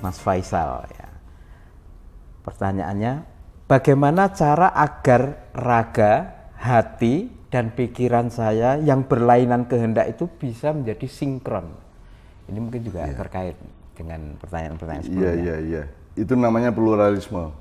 Mas Faisal ya. Pertanyaannya, bagaimana cara agar raga, hati, dan pikiran saya yang berlainan kehendak itu bisa menjadi sinkron? Ini mungkin juga terkait dengan pertanyaan-pertanyaan sebelumnya. Iya. Itu namanya pluralisme.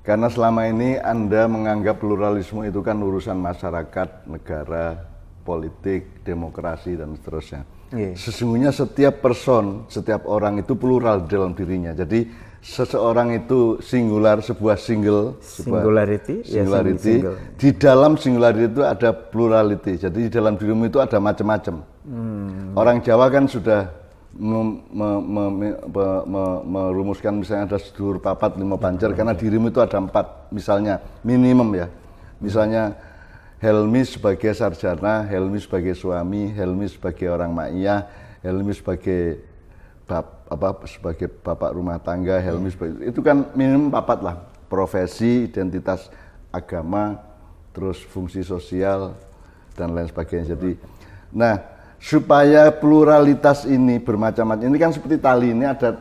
Karena selama ini Anda menganggap pluralisme itu kan urusan masyarakat, negara, politik, demokrasi, dan seterusnya. Sesungguhnya setiap person, setiap orang itu plural dalam dirinya. Jadi seseorang itu singular, sebuah singularity. Di dalam singularity itu ada plurality. Jadi di dalam dirimu itu ada macam-macam. Orang Jawa kan sudah merumuskan misalnya ada sedulur papat lima pancer, karena dirimu itu ada 4 misalnya minimum ya. Misalnya Helmi sebagai sarjana, Helmi sebagai suami, Helmi sebagai orang ma'iyah, Helmi sebagai sebagai bapak rumah tangga, Helmi sebagai, itu kan minimum 4 lah, profesi, identitas agama, terus fungsi sosial dan lain sebagainya. Jadi, nah supaya pluralitas ini bermacam-macam, ini kan seperti tali, ini ada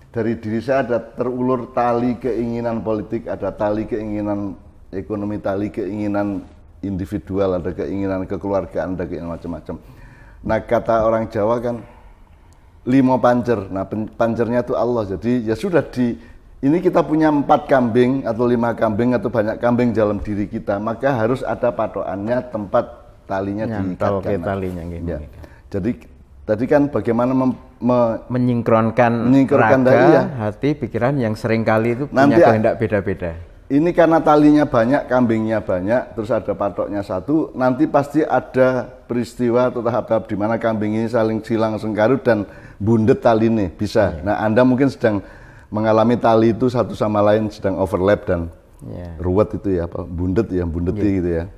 dari diri saya ada terulur tali keinginan politik, ada tali keinginan ekonomi, tali keinginan individual, ada keinginan kekeluargaan, ada keinginan macam-macam. Nah kata orang Jawa kan 5 pancer, nah pancernya itu Allah. Jadi ya sudah ini kita punya 4 kambing atau 5 kambing atau banyak kambing dalam diri kita, maka harus ada patokannya, tempat talinya diikatkan. Ya. Jadi tadi kan bagaimana menyingkronkan raga, hati, pikiran yang seringkali itu punya kehendak beda-beda. Ini karena talinya banyak, kambingnya banyak, terus ada patoknya satu, nanti pasti ada peristiwa atau tahap-tahap di mana kambing ini saling silang sengkarut dan bundet tali ini bisa. Nah Anda mungkin sedang mengalami tali itu satu sama lain sedang overlap dan ruwet itu ya, bundeti gitu ya.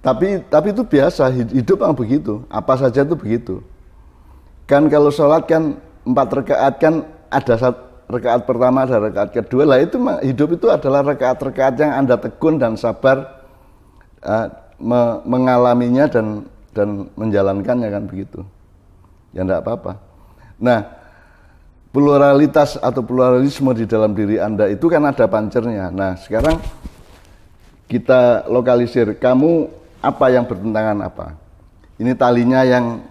Tapi itu biasa, hidup yang begitu, apa saja itu begitu. Kan kalau sholat kan 4 rakaat kan ada rakaat pertama, ada rakaat kedua, lah itu hidup itu adalah rakaat-rakaat yang Anda tekun dan sabar mengalaminya dan menjalankannya kan begitu. Ya enggak apa-apa. Nah, pluralitas atau pluralisme di dalam diri Anda itu kan ada pancernya. Nah, sekarang kita lokalisir, kamu apa yang bertentangan apa? Ini talinya yang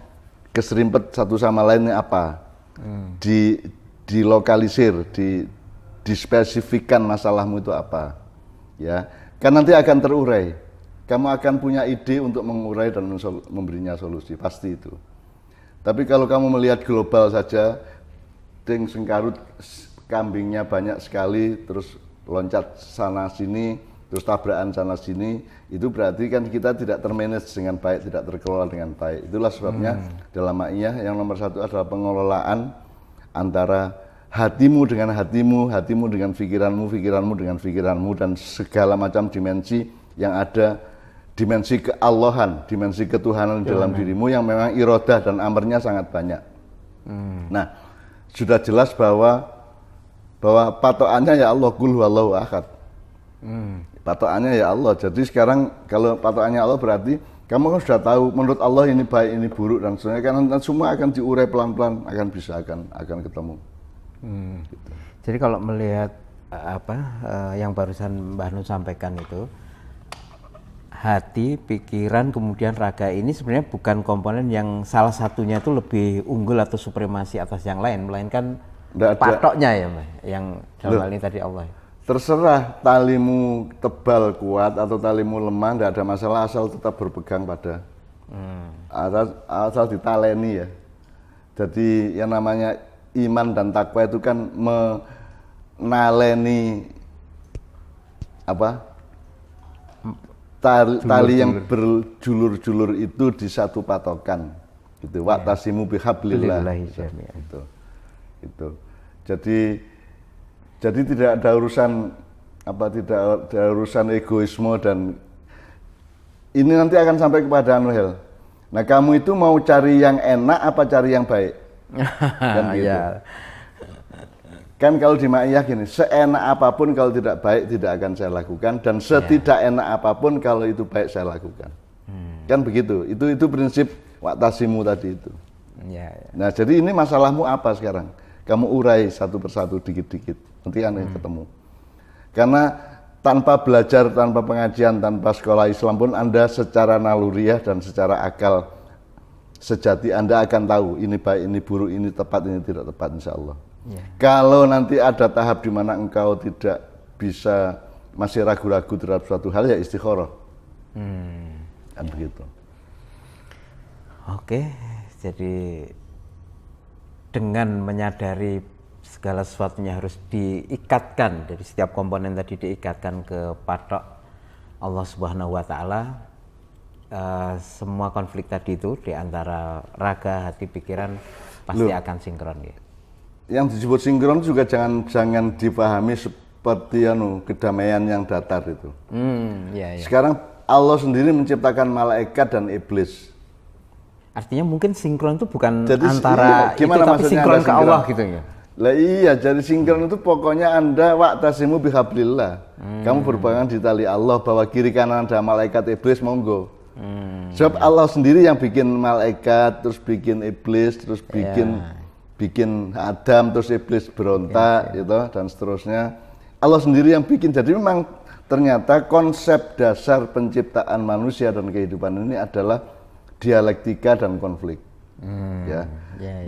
keserimpet satu sama lainnya apa? Dilokalisir, dispesifikkan masalahmu itu apa, ya kan nanti akan terurai. Kamu akan punya ide untuk mengurai dan memberinya solusi, pasti itu. Tapi kalau kamu melihat global saja, ding sengkarut, kambingnya banyak sekali, terus loncat sana sini, terus tabrakan sana sini, itu berarti kan kita tidak termanage dengan baik, tidak terkelola dengan baik. Itulah sebabnya dalam ma'iyah yang nomor 1 adalah pengelolaan antara hatimu dengan hatimu, hatimu dengan pikiranmu, pikiranmu dengan pikiranmu, dan segala macam dimensi yang ada, dimensi keallahan, dimensi ketuhanan dalam dirimu yang memang irodah dan amarnya sangat banyak. Nah, sudah jelas bahwa patokannya ya Allah, qul huwallahu ahad. Patokannya ya Allah. Jadi sekarang kalau patokannya Allah berarti kamu kan sudah tahu menurut Allah ini baik, ini buruk dan sebenarnya kan semua akan diurai pelan-pelan, akan bisa akan ketemu. Gitu. Jadi kalau melihat yang barusan Mbah Nun sampaikan itu, hati, pikiran, kemudian raga ini sebenarnya bukan komponen yang salah satunya itu lebih unggul atau supremasi atas yang lain, melainkan patoknya ya Mbah, yang dalam hal ini tadi Allah. Terserah talimu tebal kuat atau talimu lemah, tidak ada masalah asal tetap berpegang pada asal ditaleni ya. Jadi yang namanya iman dan takwa itu kan menaleni tali yang berjulur-julur itu di satu patokan gitu. Wa'tasimu bihablillah itu. Jadi tidak ada urusan egoisme, dan ini nanti akan sampai kepada Anuhel. Nah, kamu itu mau cari yang enak apa cari yang baik? Kan gitu. Kan kalau di ma'iyah gini, seenak apapun kalau tidak baik tidak akan saya lakukan, dan setidak enak apapun kalau itu baik saya lakukan. Kan begitu. Itu prinsip wa'tasimu tadi itu. Nah, jadi ini masalahmu apa sekarang? Kamu urai satu persatu dikit-dikit, nanti kan ketemu. Karena tanpa belajar, tanpa pengajian, tanpa sekolah Islam pun Anda secara naluriah dan secara akal sejati Anda akan tahu ini baik, ini buruk, ini tepat, ini tidak tepat, insya Allah. Kalau nanti ada tahap di mana engkau tidak bisa, masih ragu-ragu terhadap suatu hal, ya istikharah. Kan begitu. Oke, jadi dengan menyadari segala sesuatunya harus diikatkan, dari setiap komponen tadi diikatkan ke patok Allah Subhanahu wa Ta'ala, semua konflik tadi itu di antara raga, hati, pikiran pasti akan sinkron ya. Yang disebut sinkron juga jangan dipahami seperti kedamaian yang datar itu. Iya. Sekarang Allah sendiri menciptakan malaikat dan iblis. Artinya mungkin sinkron itu bukan Jadi, antara itu, tapi sinkron ke Allah gitu ya. Lah iya, jadi sinkron itu pokoknya Anda wa'tasimu bihablillah. Kamu berpegang di tali Allah, bahwa kiri kanan ada malaikat, iblis, monggo. Sebab Allah sendiri yang bikin malaikat, terus bikin iblis, terus bikin Adam, terus iblis berontak gitu, dan seterusnya. Allah sendiri yang bikin. Jadi memang ternyata konsep dasar penciptaan manusia dan kehidupan ini adalah dialektika dan konflik.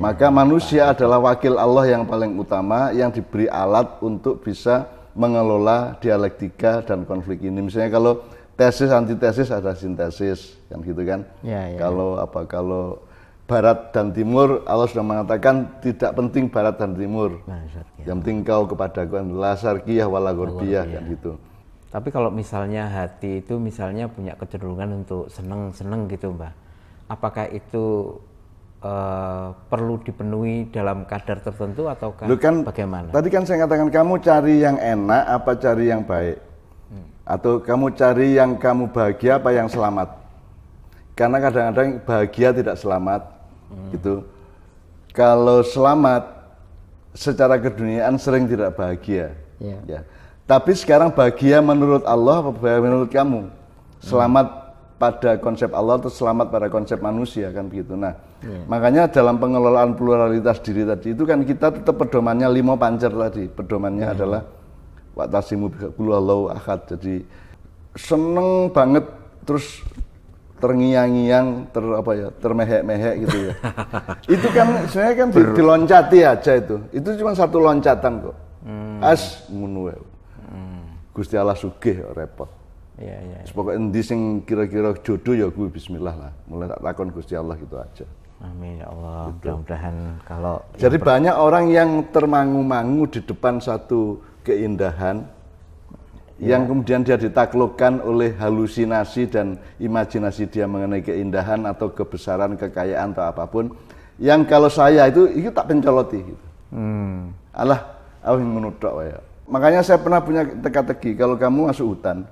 Maka manusia adalah wakil Allah yang paling utama, yang diberi alat untuk bisa mengelola dialektika dan konflik ini. Misalnya kalau tesis antitesis ada sintesis, kan gitu kan. Kalau barat dan timur, Allah sudah mengatakan tidak penting barat dan timur. Yang penting kau kepadaku adalah syarqiyah wala gharbiyah, kan gitu. Tapi kalau misalnya hati itu misalnya punya kecenderungan untuk seneng gitu, Mbah. Apakah itu perlu dipenuhi dalam kadar tertentu ataukah bagaimana? Tadi kan saya katakan kamu cari yang enak apa cari yang baik? Atau kamu cari yang kamu bahagia apa yang selamat? Karena kadang-kadang bahagia tidak selamat gitu. Kalau selamat secara keduniaan sering tidak bahagia. Ya. Tapi sekarang bahagia menurut Allah apa bahagia menurut kamu? Selamat pada konsep Allah atau selamat pada konsep manusia, kan begitu. Nah, makanya dalam pengelolaan pluralitas diri tadi itu kan kita tetap pedomannya 5 pancer tadi. Pedomannya adalah wa'tasimu bihablillah ahad. Jadi seneng banget terus terngiang-ngiang, termehek-mehek gitu ya. Itu kan sebenarnya kan diloncati aja itu. Itu cuma satu loncatan kok. Ngono wae. Gusti Allah sugih repot. Pokoknya endi sing kira-kira jodoh ya gue bismillah lah. Mulai tak takon Gusti Allah gitu aja. Amin ya Allah. Gitu. Mudah-mudahan kalau jadi banyak orang yang termangu-mangu di depan satu keindahan yang kemudian dia ditaklukkan oleh halusinasi dan imajinasi dia mengenai keindahan atau kebesaran, kekayaan atau apapun. Yang kalau saya itu tak pencoloti gitu. Alah, aku ngono tok wae. Makanya saya pernah punya teka-teki, kalau kamu masuk hutan,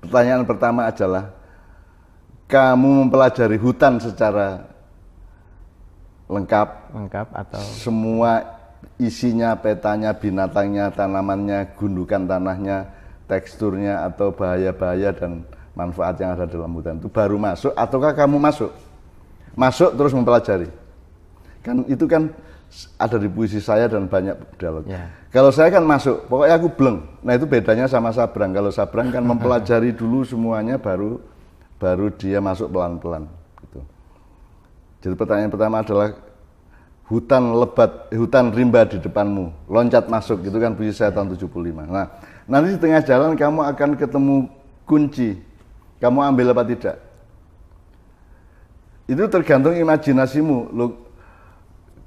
pertanyaan pertama adalah kamu mempelajari hutan secara lengkap atau semua isinya, petanya, binatangnya, tanamannya, gundukan tanahnya, teksturnya, atau bahaya-bahaya dan manfaat yang ada dalam hutan itu baru masuk, ataukah kamu masuk terus mempelajari? Kan itu kan ada di puisi saya dan banyak dialog. Kalau saya kan masuk, pokoknya aku bleng. Nah itu bedanya sama Sabrang. Kalau Sabrang kan mempelajari dulu semuanya, baru dia masuk pelan-pelan. Gitu. Jadi pertanyaan pertama adalah hutan rimba di depanmu, loncat masuk, gitu kan puisi saya tahun 75. Nah nanti di tengah jalan kamu akan ketemu kunci, kamu ambil apa tidak? Itu tergantung imajinasimu.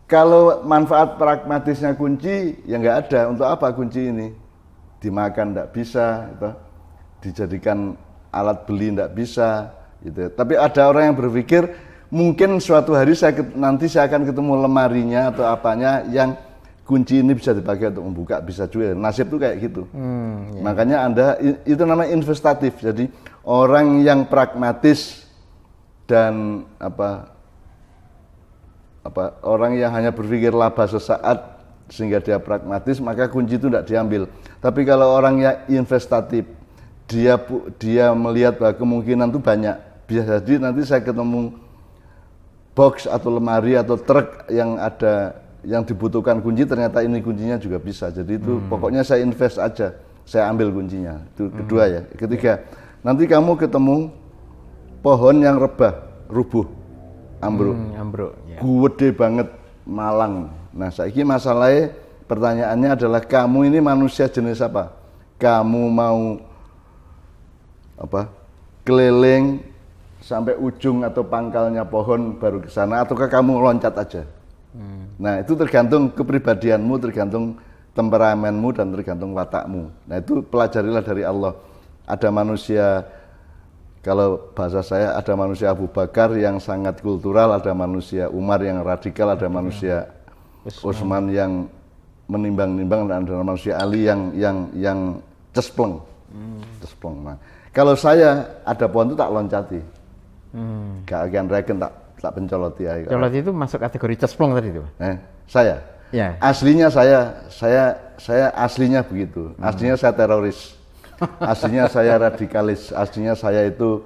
Kalau manfaat pragmatisnya kunci, ya nggak ada. Untuk apa kunci ini? Dimakan nggak bisa, gitu. Dijadikan alat beli nggak bisa, gitu. Tapi ada orang yang berpikir mungkin suatu hari nanti saya akan ketemu lemarinya atau apanya yang kunci ini bisa dipakai untuk membuka, bisa juga. Nasib tuh kayak gitu. Makanya itu namanya investatif. Jadi orang yang pragmatis dan orang yang hanya berpikir laba sesaat sehingga dia pragmatis, maka kunci itu tidak diambil. Tapi kalau orang yang investatif, dia melihat bahwa kemungkinan itu banyak. Bisa jadi nanti saya ketemu box atau lemari atau truk yang ada yang dibutuhkan kunci, ternyata ini kuncinya juga bisa. Jadi itu pokoknya saya invest aja, saya ambil kuncinya. Itu kedua ya. Ketiga, nanti kamu ketemu pohon yang rubuh, ambruk, ya. gede banget, malang. Nah, saiki masalahnya, pertanyaannya adalah kamu ini manusia jenis apa? Kamu mau keliling sampai ujung atau pangkalnya pohon baru ke sana, ataukah kamu loncat aja? Nah, itu tergantung kepribadianmu, tergantung temperamenmu, dan tergantung watakmu. Nah, itu pelajarilah dari Allah. Ada manusia, kalau bahasa saya, ada manusia Abu Bakar yang sangat kultural, ada manusia Umar yang radikal, ada manusia Utsman yang menimbang-nimbang, dan ada manusia Ali yang cespleng. Cespleng. Nah, kalau saya ada pohon itu tak loncati. Gak akan regen, tak pencoloti aja. Coloti itu masuk kategori cesplong tadi itu? Saya? Ya. Aslinya saya aslinya begitu. Aslinya saya teroris. Aslinya saya radikalis. Aslinya saya itu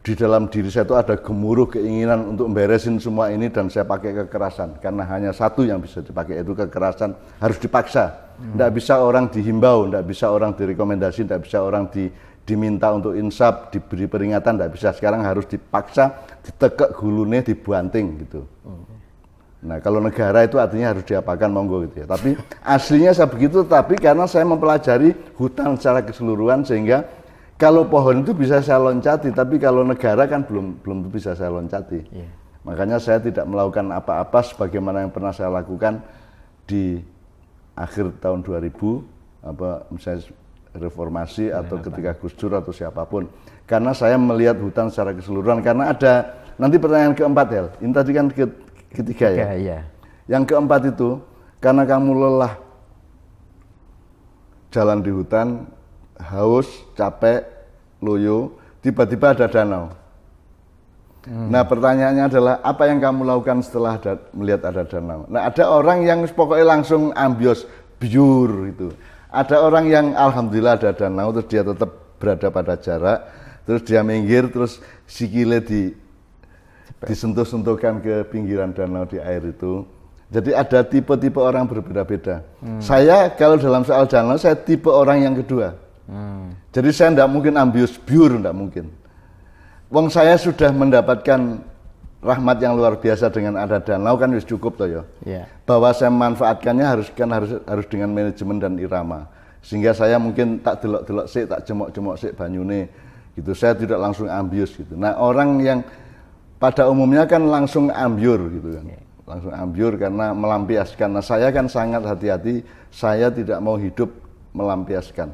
di dalam diri saya itu ada gemuruh keinginan untuk memberesin semua ini, dan saya pakai kekerasan. Karena hanya satu yang bisa dipakai, itu kekerasan. Harus dipaksa. Tidak bisa orang dihimbau, tidak bisa orang direkomendasi, tidak bisa orang diminta untuk insaf, diberi peringatan, tidak bisa. Sekarang harus dipaksa, ditekek gulune, dibanting gitu. Nah, kalau negara itu artinya harus diapakan, monggo gitu ya. Tapi aslinya saya begitu, tapi karena saya mempelajari hutan secara keseluruhan, sehingga kalau pohon itu bisa saya loncati, tapi kalau negara kan belum bisa saya loncati. Makanya saya tidak melakukan apa-apa sebagaimana yang pernah saya lakukan di akhir tahun 2000, misalnya reformasi atau ketika Gus Dur atau siapapun, karena saya melihat hutan secara keseluruhan. Karena ada nanti pertanyaan keempat ya, ini tadi kan ketiga ya. Yang keempat itu, karena kamu lelah jalan di hutan, haus, capek, loyo, tiba-tiba ada danau. Nah, pertanyaannya adalah apa yang kamu lakukan setelah melihat ada danau? Nah, ada orang yang pokoknya langsung ambios, biur gitu. Ada orang yang alhamdulillah ada danau, terus dia tetap berada pada jarak, terus dia minggir, terus sikile disentuh-sentuhkan ke pinggiran danau di air itu. Jadi ada tipe-tipe orang berbeda-beda. Saya kalau dalam soal danau, saya tipe orang yang kedua. Jadi saya tidak mungkin ambius biur, tidak mungkin. Wong saya sudah mendapatkan rahmat yang luar biasa dengan ada danau, kan harus cukup toh ya. Bahwa saya memanfaatkannya harus dengan manajemen dan irama. Sehingga saya mungkin tak delok-delok sik, tak jemok-jemok sik banyune gitu. Saya tidak langsung ambius gitu. Nah, orang yang pada umumnya kan langsung ambiur gitu kan. Langsung ambiur karena melampiaskan. Nah, saya kan sangat hati-hati, saya tidak mau hidup melampiaskan.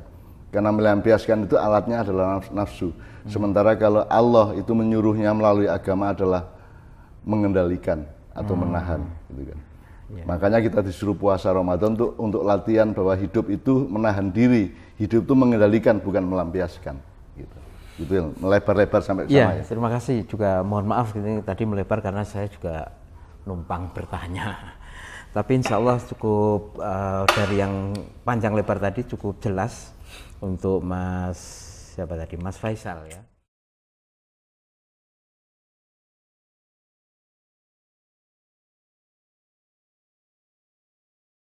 Karena melampiaskan itu alatnya adalah nafsu. Sementara kalau Allah itu menyuruhnya melalui agama adalah mengendalikan atau menahan gitu kan. Makanya kita disuruh puasa Ramadan untuk latihan bahwa hidup itu menahan diri, hidup itu mengendalikan bukan melampiaskan gitu. Itu yang melebar-lebar sampai ke sana ya. Terima kasih, juga mohon maaf ini tadi melebar karena saya juga numpang bertanya. Tapi insya Allah cukup dari yang panjang lebar tadi cukup jelas untuk Mas Faisal ya.